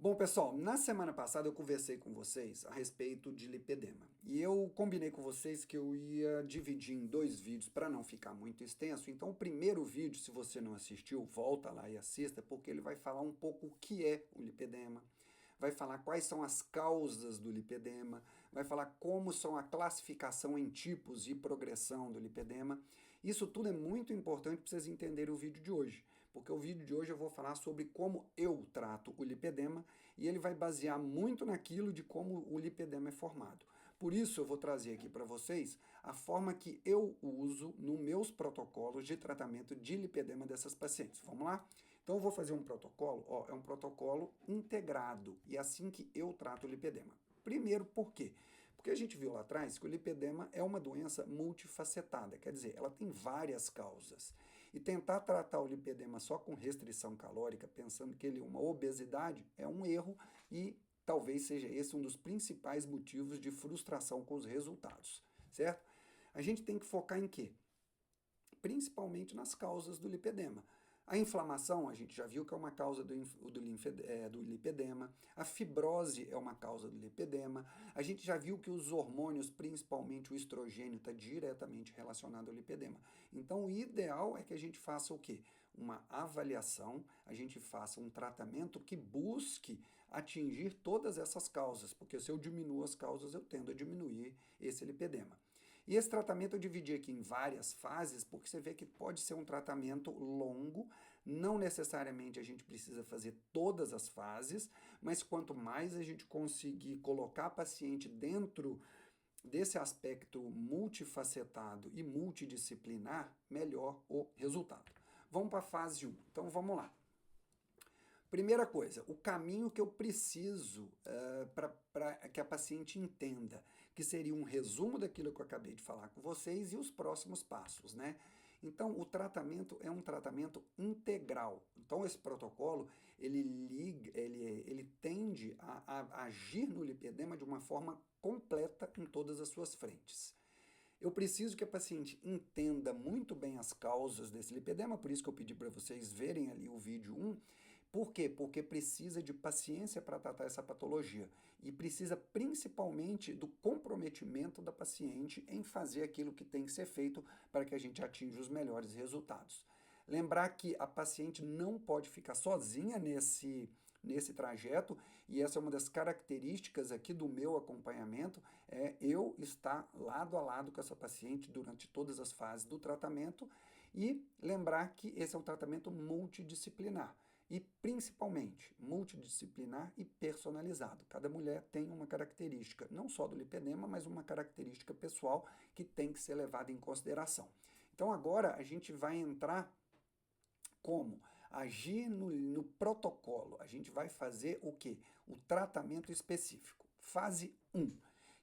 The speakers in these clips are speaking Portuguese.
Bom, pessoal, na semana passada eu conversei com vocês a respeito de lipedema. E eu combinei com vocês que eu ia dividir em dois vídeos para não ficar muito extenso. Então, o primeiro vídeo, se você não assistiu, volta lá e assista, porque ele vai falar um pouco o que é o lipedema, vai falar quais são as causas do lipedema, vai falar como são a classificação em tipos e progressão do lipedema. Isso tudo é muito importante para vocês entenderem o vídeo de hoje, porque o vídeo de hoje eu vou falar sobre como eu trato o lipedema e ele vai basear muito naquilo de como o lipedema é formado. Por isso eu vou trazer aqui para vocês a forma que eu uso nos meus protocolos de tratamento de lipedema dessas pacientes. Vamos lá? Então eu vou fazer um protocolo, ó, é um protocolo integrado e é assim que eu trato o lipedema. Primeiro, por quê? Porque a gente viu lá atrás que o lipedema é uma doença multifacetada, quer dizer, ela tem várias causas. E tentar tratar o lipedema só com restrição calórica, pensando que ele é uma obesidade, é um erro e talvez seja esse um dos principais motivos de frustração com os resultados, certo? A gente tem que focar em quê? Principalmente nas causas do lipedema. A inflamação, a gente já viu que é uma causa do lipedema. A fibrose é uma causa do lipedema. A gente já viu que os hormônios, principalmente o estrogênio, está diretamente relacionado ao lipedema. Então, o ideal é que a gente faça o quê? Uma avaliação, a gente faça um tratamento que busque atingir todas essas causas, porque se eu diminuo as causas, eu tendo a diminuir esse lipedema. E esse tratamento eu dividi aqui em várias fases, porque você vê que pode ser um tratamento longo, não necessariamente a gente precisa fazer todas as fases, mas quanto mais a gente conseguir colocar a paciente dentro desse aspecto multifacetado e multidisciplinar, melhor o resultado. Vamos para a fase 1. Então vamos lá. Primeira coisa, o caminho que eu preciso para que a paciente entenda, que seria um resumo daquilo que eu acabei de falar com vocês e os próximos passos, né? Então, o tratamento é um tratamento integral. Então, esse protocolo, ele tende a agir no lipedema de uma forma completa em todas as suas frentes. Eu preciso que a paciente entenda muito bem as causas desse lipedema, por isso que eu pedi para vocês verem ali o vídeo 1. Por quê? Porque precisa de paciência para tratar essa patologia e precisa principalmente do comprometimento da paciente em fazer aquilo que tem que ser feito para que a gente atinja os melhores resultados. Lembrar que a paciente não pode ficar sozinha nesse trajeto, e essa é uma das características aqui do meu acompanhamento, é eu estar lado a lado com essa paciente durante todas as fases do tratamento e lembrar que esse é um tratamento multidisciplinar e principalmente multidisciplinar e personalizado. Cada mulher tem uma característica, não só do lipedema, mas uma característica pessoal que tem que ser levada em consideração. Então agora a gente vai entrar como? Agir no protocolo. A gente vai fazer o quê? O tratamento específico. Fase 1,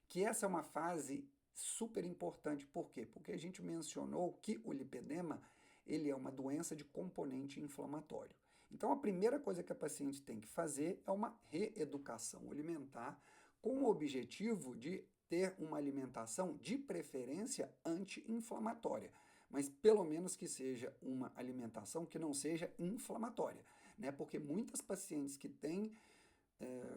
que essa é uma fase super importante. Por quê? Porque a gente mencionou que o lipedema ele é uma doença de componente inflamatório. Então, a primeira coisa que a paciente tem que fazer é uma reeducação alimentar com o objetivo de ter uma alimentação de preferência anti-inflamatória, mas pelo menos que seja uma alimentação que não seja inflamatória, né? Porque muitas pacientes que têm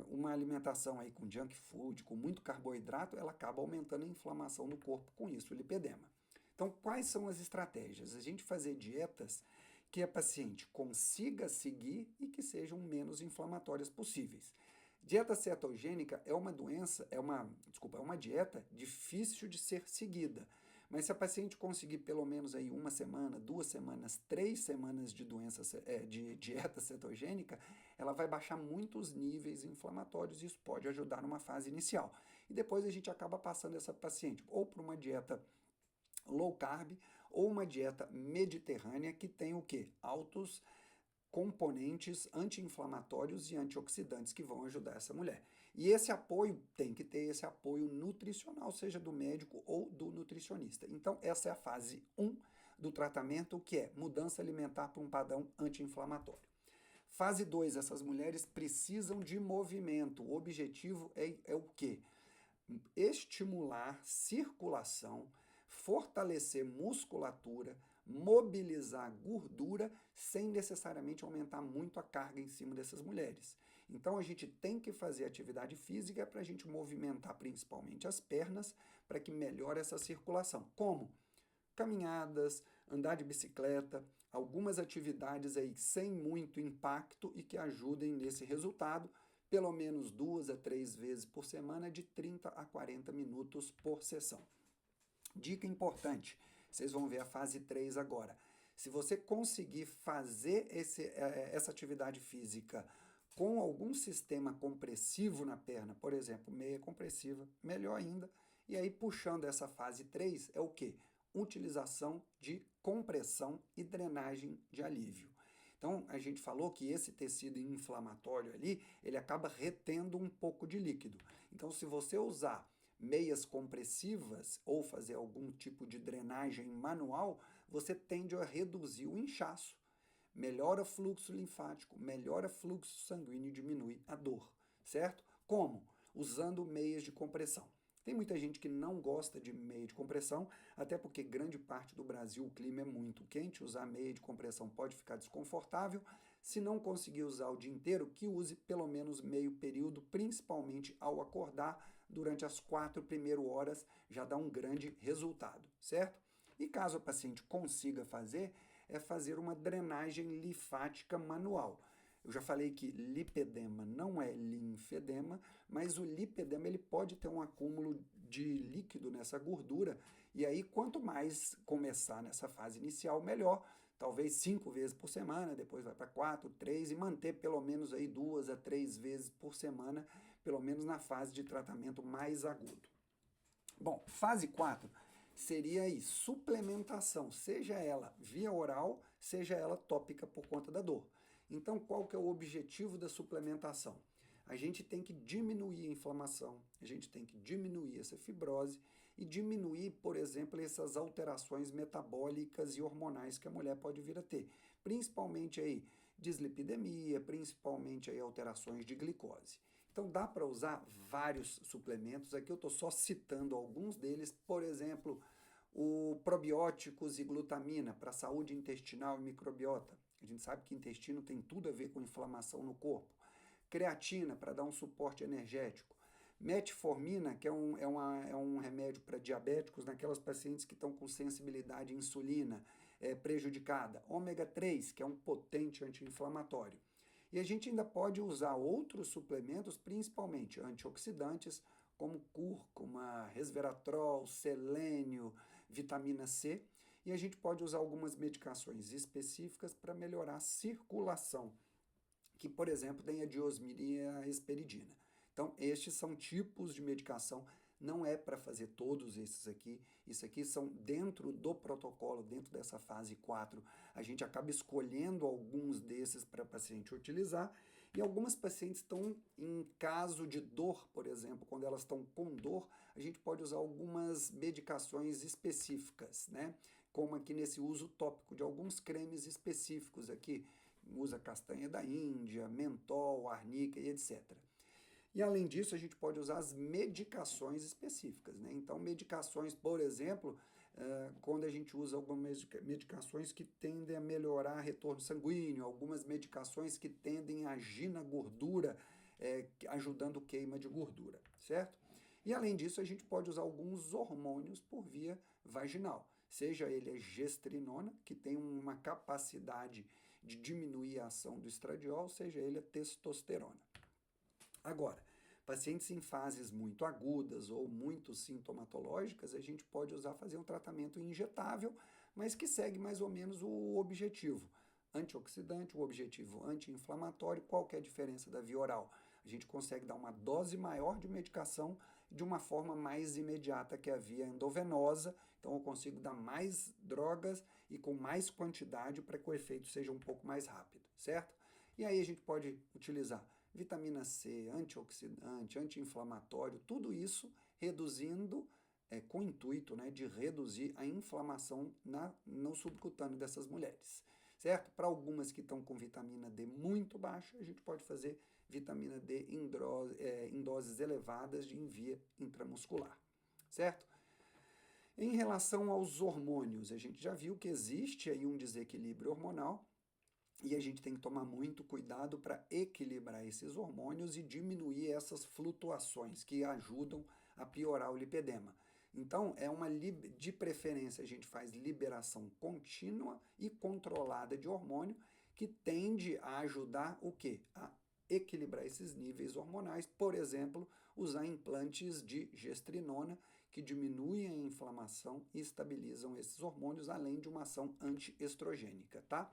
uma alimentação aí com junk food, com muito carboidrato, ela acaba aumentando a inflamação do corpo com isso, o lipedema. Então, quais são as estratégias? A gente fazer dietas que a paciente consiga seguir e que sejam menos inflamatórias possíveis. Dieta cetogênica é uma doença, é uma dieta difícil de ser seguida. Mas se a paciente conseguir pelo menos aí uma semana, 2 semanas, 3 semanas de dieta cetogênica, ela vai baixar muitos níveis inflamatórios e isso pode ajudar numa fase inicial. E depois a gente acaba passando essa paciente ou para uma dieta low carb ou uma dieta mediterrânea que tem o quê? Altos componentes anti-inflamatórios e antioxidantes que vão ajudar essa mulher. E esse apoio tem que ter esse apoio nutricional, seja do médico ou do nutricionista. Então, essa é a fase 1 do tratamento, que é mudança alimentar para um padrão anti-inflamatório. Fase 2, essas mulheres precisam de movimento. O objetivo é o quê? Estimular circulação, fortalecer musculatura, mobilizar gordura sem necessariamente aumentar muito a carga em cima dessas mulheres. Então a gente tem que fazer atividade física para a gente movimentar principalmente as pernas para que melhore essa circulação. Como? Caminhadas, andar de bicicleta, algumas atividades aí sem muito impacto e que ajudem nesse resultado, pelo menos 2 a 3 vezes por semana, de 30 a 40 minutos por sessão. Dica importante, vocês vão ver a fase 3 agora. Se você conseguir fazer essa atividade física com algum sistema compressivo na perna, por exemplo, meia compressiva, melhor ainda, e aí puxando essa fase 3 é o quê? Utilização de compressão e drenagem de alívio. Então, a gente falou que esse tecido inflamatório ali, ele acaba retendo um pouco de líquido. Então, se você usar meias compressivas ou fazer algum tipo de drenagem manual, você tende a reduzir o inchaço, melhora fluxo linfático, melhora fluxo sanguíneo e diminui a dor, certo? Como? Usando meias de compressão. Tem muita gente que não gosta de meia de compressão, até porque grande parte do Brasil o clima é muito quente, usar meia de compressão pode ficar desconfortável. Se não conseguir usar o dia inteiro, que use pelo menos meio período, principalmente ao acordar, durante as 4 primeiras horas, já dá um grande resultado, certo? E caso a paciente consiga fazer, é fazer uma drenagem linfática manual. Eu já falei que lipedema não é linfedema, mas o lipedema ele pode ter um acúmulo de líquido nessa gordura, e aí quanto mais começar nessa fase inicial, melhor. Talvez 5 vezes por semana, depois vai para 4, 3 e manter pelo menos aí 2 a 3 vezes por semana, pelo menos na fase de tratamento mais agudo. Bom, fase 4 seria aí suplementação, seja ela via oral, seja ela tópica por conta da dor. Então, qual que é o objetivo da suplementação? A gente tem que diminuir a inflamação, a gente tem que diminuir essa fibrose e diminuir, por exemplo, essas alterações metabólicas e hormonais que a mulher pode vir a ter, principalmente aí dislipidemia, principalmente aí alterações de glicose. Então dá para usar vários suplementos, aqui eu estou só citando alguns deles, por exemplo, o probióticos e glutamina para saúde intestinal e microbiota. A gente sabe que intestino tem tudo a ver com inflamação no corpo. Creatina para dar um suporte energético. Metformina, que é um remédio para diabéticos, naquelas pacientes que estão com sensibilidade à insulina prejudicada. Ômega 3, que é um potente anti-inflamatório. E a gente ainda pode usar outros suplementos, principalmente antioxidantes, como cúrcuma, resveratrol, selênio, vitamina C. E a gente pode usar algumas medicações específicas para melhorar a circulação, que, por exemplo, tem a diosmina e a hesperidina. Então, estes são tipos de medicação, não é para fazer todos esses aqui, isso aqui são dentro do protocolo, dentro dessa fase 4, a gente acaba escolhendo alguns desses para a paciente utilizar, e algumas pacientes estão em caso de dor, por exemplo, quando elas estão com dor, a gente pode usar algumas medicações específicas, né? Como aqui nesse uso tópico de alguns cremes específicos aqui, usa castanha da Índia, mentol, arnica e etc. E além disso, a gente pode usar as medicações específicas, né? Então, medicações, por exemplo, quando a gente usa algumas medicações que tendem a melhorar retorno sanguíneo, algumas medicações que tendem a agir na gordura, ajudando queima de gordura, certo? E além disso, a gente pode usar alguns hormônios por via vaginal, seja ele a gestrinona, que tem uma capacidade de diminuir a ação do estradiol, seja ele a testosterona. Agora, pacientes em fases muito agudas ou muito sintomatológicas, a gente pode fazer um tratamento injetável, mas que segue mais ou menos o objetivo antioxidante, o objetivo anti-inflamatório. Qual que é a diferença da via oral? A gente consegue dar uma dose maior de medicação de uma forma mais imediata que a via endovenosa, então eu consigo dar mais drogas e com mais quantidade para que o efeito seja um pouco mais rápido, certo? E aí a gente pode utilizar vitamina C, antioxidante, anti-inflamatório, tudo isso reduzindo, com o intuito, né, de reduzir a inflamação no subcutâneo dessas mulheres, certo? Para algumas que estão com vitamina D muito baixa, a gente pode fazer vitamina D em doses elevadas em via intramuscular, certo? Em relação aos hormônios, a gente já viu que existe aí um desequilíbrio hormonal, E a gente tem que tomar muito cuidado para equilibrar esses hormônios e diminuir essas flutuações que ajudam a piorar o lipedema. Então, de preferência, a gente faz liberação contínua e controlada de hormônio, que tende a ajudar o quê? A equilibrar esses níveis hormonais, por exemplo, usar implantes de gestrinona, que diminuem a inflamação e estabilizam esses hormônios, além de uma ação antiestrogênica, tá?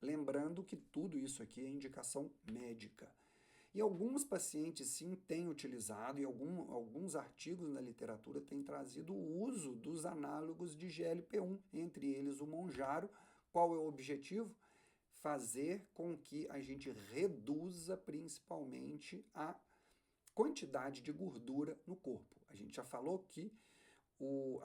Lembrando que tudo isso aqui é indicação médica. E alguns pacientes, sim, têm utilizado, e alguns artigos na literatura têm trazido o uso dos análogos de GLP-1, entre eles o Mounjaro. Qual é o objetivo? Fazer com que a gente reduza principalmente a quantidade de gordura no corpo. A gente já falou que o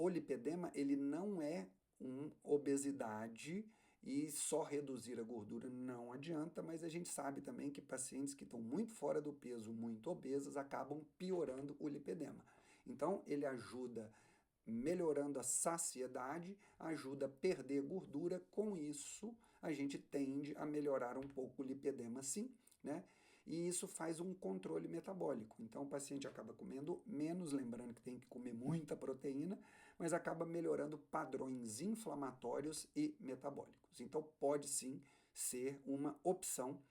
lipedema ele não é uma obesidade e só reduzir a gordura não adianta, mas a gente sabe também que pacientes que estão muito fora do peso, muito obesas, acabam piorando o lipedema. Então, ele ajuda melhorando a saciedade, ajuda a perder gordura, com isso a gente tende a melhorar um pouco o lipedema sim, né? E isso faz um controle metabólico. Então o paciente acaba comendo menos, lembrando que tem que comer muita proteína, mas acaba melhorando padrões inflamatórios e metabólicos. Então pode sim ser uma opção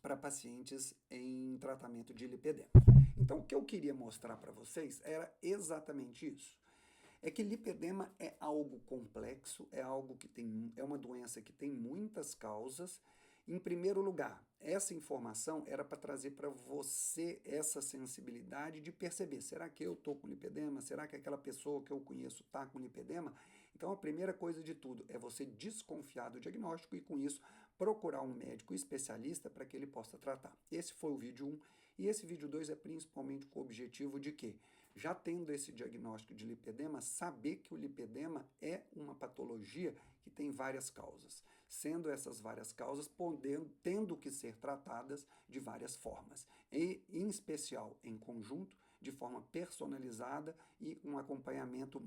para pacientes em tratamento de lipedema. Então o que eu queria mostrar para vocês era exatamente isso. É que lipedema é algo complexo, é uma doença que tem muitas causas. Em primeiro lugar, essa informação era para trazer para você essa sensibilidade de perceber, será que eu estou com lipedema? Será que aquela pessoa que eu conheço está com lipedema? Então a primeira coisa de tudo é você desconfiar do diagnóstico e com isso procurar um médico especialista para que ele possa tratar. Esse foi o vídeo 1 e esse vídeo 2 é principalmente com o objetivo de que, já tendo esse diagnóstico de lipedema, saber que o lipedema é uma patologia que tem várias causas, sendo essas várias causas tendo que ser tratadas de várias formas, e em especial em conjunto, de forma personalizada e um acompanhamento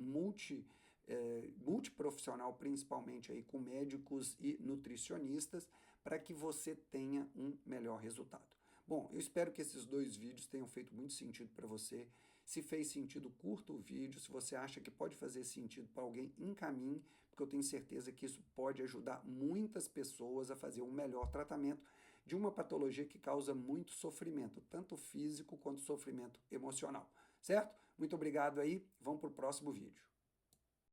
multiprofissional, principalmente aí com médicos e nutricionistas, para que você tenha um melhor resultado. Bom, eu espero que esses 2 vídeos tenham feito muito sentido para você. Se fez sentido, curta o vídeo. Se você acha que pode fazer sentido para alguém, encaminhe, porque eu tenho certeza que isso pode ajudar muitas pessoas a fazer um melhor tratamento de uma patologia que causa muito sofrimento, tanto físico quanto sofrimento emocional. Certo? Muito obrigado aí. Vamos para o próximo vídeo.